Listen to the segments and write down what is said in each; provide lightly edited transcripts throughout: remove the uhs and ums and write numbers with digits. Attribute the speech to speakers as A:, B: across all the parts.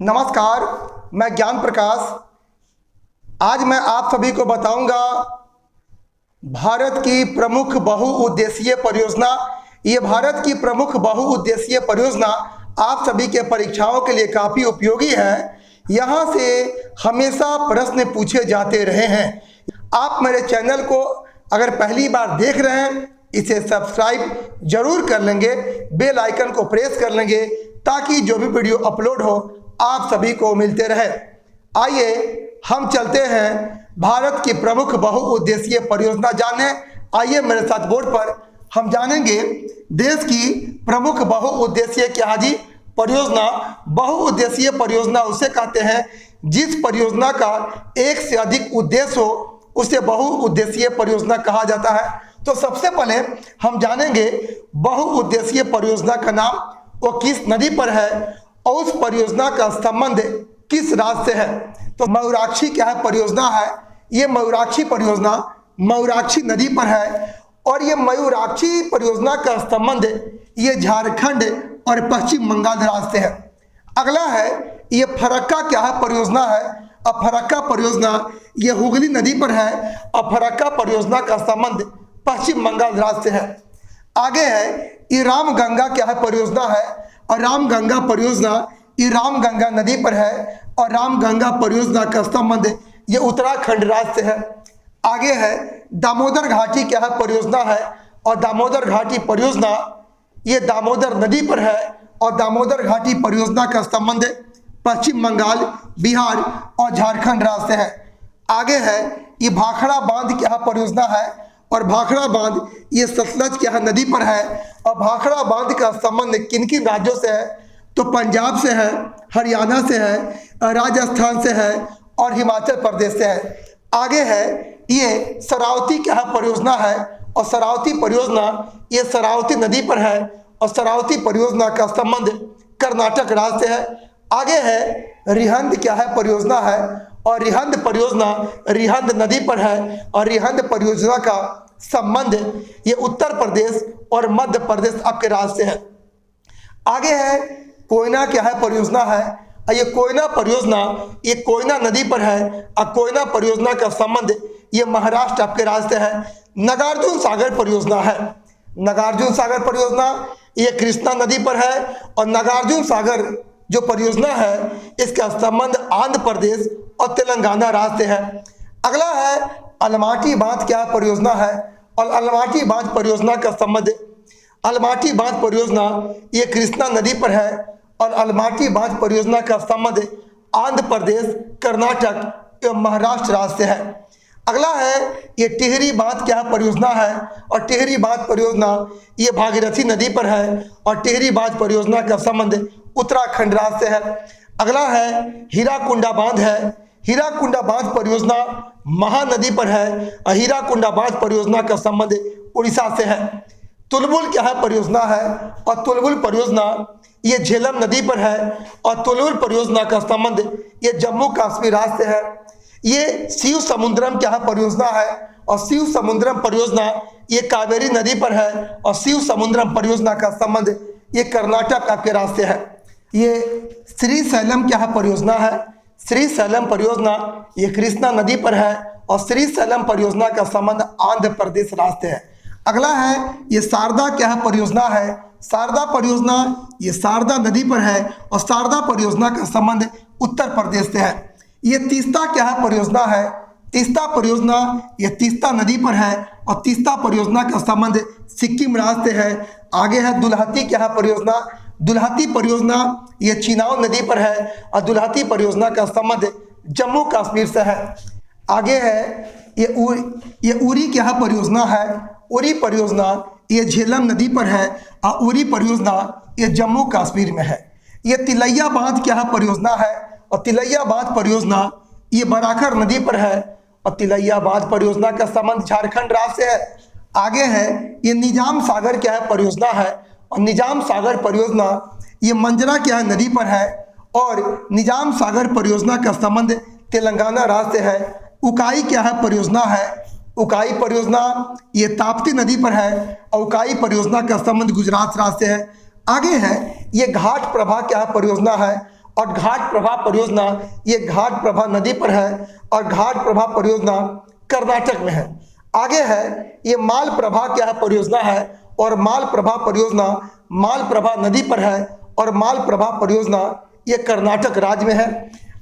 A: नमस्कार, मैं ज्ञान प्रकाश। आज मैं आप सभी को बताऊंगा भारत की प्रमुख बहुउद्देशीय परियोजना। ये भारत की प्रमुख बहुउद्देशीय परियोजना आप सभी के परीक्षाओं के लिए काफ़ी उपयोगी है। यहाँ से हमेशा प्रश्न पूछे जाते रहे हैं। आप मेरे चैनल को अगर पहली बार देख रहे हैं, इसे सब्सक्राइब जरूर कर लेंगे, बेल आइकन को प्रेस कर लेंगे ताकि जो भी वीडियो अपलोड हो आप सभी को मिलते रहे। आइए हम चलते हैं भारत की प्रमुख बहुउद्देशीय परियोजना जाने। आइए मेरे साथ बोर्ड पर हम जानेंगे देश की प्रमुख बहुउद्देशीय क्या जी परियोजना। बहुउद्देशीय परियोजना उसे कहते हैं जिस परियोजना का एक से अधिक उद्देश्य हो उसे बहुउद्देशीय परियोजना कहा जाता है। तो सबसे पहले हम जानेंगे बहुउद्देशीय परियोजना का नाम, वो किस नदी पर है और उस परियोजना का संबंध किस राज्य से है। तो मयूराक्षी क्या है परियोजना है, ये मयूराक्षी परियोजना मयूराक्षी नदी पर है और ये मयूराक्षी परियोजना का संबंध ये झारखंड और पश्चिम बंगाल राज्य से है। अगला है ये फरक्का क्या है परियोजना है। अब फरक्का परियोजना ये हुगली नदी पर है और फरक्का परियोजना का संबंध पश्चिम बंगाल राज्य से है। आगे है ये रामगंगा क्या है परियोजना है और रामगंगा परियोजना ये रामगंगा नदी पर है और रामगंगा परियोजना का संबंध ये उत्तराखंड राज्य से है। आगे है दामोदर घाटी क्या है परियोजना है और दामोदर घाटी परियोजना ये दामोदर नदी पर है और दामोदर घाटी परियोजना का संबंध पश्चिम बंगाल, बिहार और झारखंड राज्य से है। आगे है ये भाखड़ा बांध क्या परियोजना है और भाखड़ा बांध ये सतलज क्या नदी पर है और भाखड़ा बांध का संबंध किन किन राज्यों से है। तो पंजाब से है, हरियाणा से है, राजस्थान से है और हिमाचल प्रदेश से है। आगे है ये शरावती क्या परियोजना है और शरावती परियोजना ये शरावती नदी पर है और शरावती परियोजना का संबंध कर्नाटक राज्य से है। आगे है रिहंद क्या है परियोजना है और रिहंद परियोजना रिहंद नदी पर है और रिहंद परियोजना का संबंध ये उत्तर प्रदेश और मध्य प्रदेश आपके राज्य से है। आगे है कोयना क्या है परियोजना है और ये कोयना परियोजना ये कोयना नदी पर है और कोयना परियोजना का संबंध ये महाराष्ट्र आपके राज्य से है। नागार्जुन सागर परियोजना है, नागार्जुन सागर परियोजना ये कृष्णा नदी पर है और नागार्जुन सागर जो परियोजना है इसका संबंध आंध्र प्रदेश और तेलंगाना राज्य से है। अगला है अलमाटी बांध क्या परियोजना है और अलमाटी बांध परियोजना का संबंध अलमाटी बांध परियोजना ये कृष्णा नदी पर है और अलमाटी बांध परियोजना का संबंध आंध्र प्रदेश, कर्नाटक एवं महाराष्ट्र राज्य से है। अगला है ये टिहरी बांध क्या परियोजना है और टिहरी बांध परियोजना ये भागीरथी नदी पर है और टिहरी बांध परियोजना का संबंध उत्तराखंड राज्य से है। अगला है हीराकुंडा बांध है, हीराकुंडा बांध परियोजना महानदी पर है और हीराकुंडा बांध परियोजना का संबंध उड़ीसा से है। तुलबुल क्या है परियोजना है और तुलबुल परियोजना ये झेलम नदी पर है और तुलबुल परियोजना का संबंध ये जम्मू कश्मीर राज्य से है। ये शिव समुद्रम क्या है परियोजना है और शिव समुद्रम परियोजना ये कावेरी नदी पर है और शिव समुद्रम परियोजना का संबंध ये कर्नाटक आपके राज्य से है। ये श्री सैलम क्या है परियोजना है, श्री सैलम परियोजना ये कृष्णा नदी पर है और श्री सैलम परियोजना का संबंध आंध्र प्रदेश राज्य से है। अगला है ये शारदा क्या है परियोजना है, शारदा परियोजना ये शारदा नदी पर है और शारदा परियोजना का संबंध उत्तर प्रदेश से है। ये तीस्ता क्या है परियोजना है, तीस्ता परियोजना ये तीस्ता नदी पर है और तीस्ता परियोजना का संबंध सिक्किम राज्य से है। आगे है दुल्हती क्या है परियोजना, दुल्हती परियोजना ये चिनाव नदी पर है और दुल्हती परियोजना का संबंध जम्मू कश्मीर से है। आगे है ये उरी क्या है परियोजना है, उरी परियोजना ये झेलम नदी पर है और उरी परियोजना ये जम्मू कश्मीर में है। ये तिलैया बांध क्या है परियोजना है और तिलैया बांध परियोजना ये बराकर नदी पर है और तिलैया बांध परियोजना का संबंध झारखंड राज्य से है। आगे है ये निजाम सागर क्या है परियोजना है और निजाम सागर परियोजना ये मंजरा क्या है नदी पर है और निजाम सागर परियोजना का संबंध तेलंगाना राज्य से है। उकाई क्या है परियोजना है, उकाई परियोजना ये ताप्ती नदी पर है और उकाई परियोजना का संबंध गुजरात राज्य से है। आगे है ये घाट प्रभा क्या परियोजना है और घाट प्रभा परियोजना ये घाट प्रभा नदी पर है और घाट प्रभा परियोजना कर्नाटक में है। आगे है ये माल प्रभा क्या है परियोजना है और माल प्रभा परियोजना माल प्रभा नदी पर है और माल प्रभा परियोजना ये कर्नाटक राज्य में है।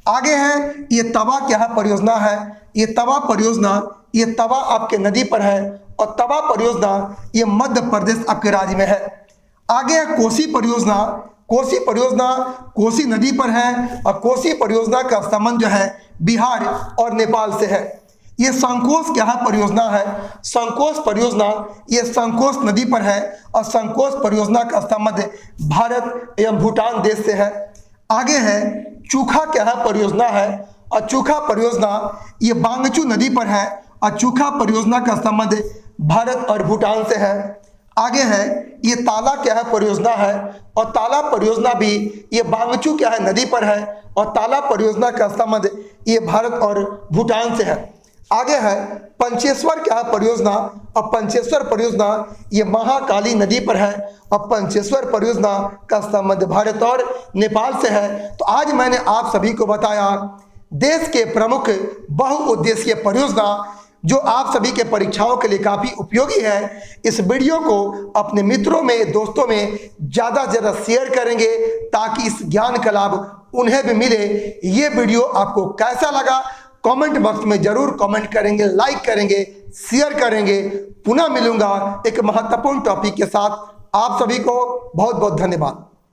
A: आगे है ये तवा क्या है परियोजना है, ये तवा परियोजना ये तवा आपके नदी पर है और तवा परियोजना ये मध्य प्रदेश आपके राज्य में है। आगे है कोसी परियोजना, कोसी परियोजना कोसी नदी पर है और कोसी परियोजना का संबंध जो है बिहार और नेपाल से है। ये संकोश क्या है परियोजना है, संकोश परियोजना ये संकोश नदी पर है और संकोश परियोजना का संबंध भारत एवं भूटान देश से है। आगे है चूखा क्या है परियोजना है और चूखा परियोजना ये बांगचू नदी पर है और चूखा परियोजना का संबंध भारत और भूटान से है। आगे है ये ताला क्या है परियोजना है और ताला परियोजना भी ये बांगचू क्या है नदी पर है और ताला परियोजना का संबंध ये भारत और भूटान से है। आगे है पंचेश्वर क्या है परियोजना और पंचेश्वर परियोजना ये महाकाली नदी पर है और पंचेश्वर परियोजना का संबंध भारत और नेपाल से है। तो आज मैंने आप सभी को बताया देश के प्रमुख बहुउद्देशीय परियोजना जो आप सभी के परीक्षाओं के लिए काफ़ी उपयोगी है। इस वीडियो को अपने मित्रों में दोस्तों में ज़्यादा से ज़्यादा शेयर करेंगे ताकि इस ज्ञान का लाभ उन्हें भी मिले। ये वीडियो आपको कैसा लगा कमेंट बॉक्स में जरूर कमेंट करेंगे, लाइक करेंगे, शेयर करेंगे। पुनः मिलूंगा एक महत्वपूर्ण टॉपिक के साथ। आप सभी को बहुत बहुत धन्यवाद।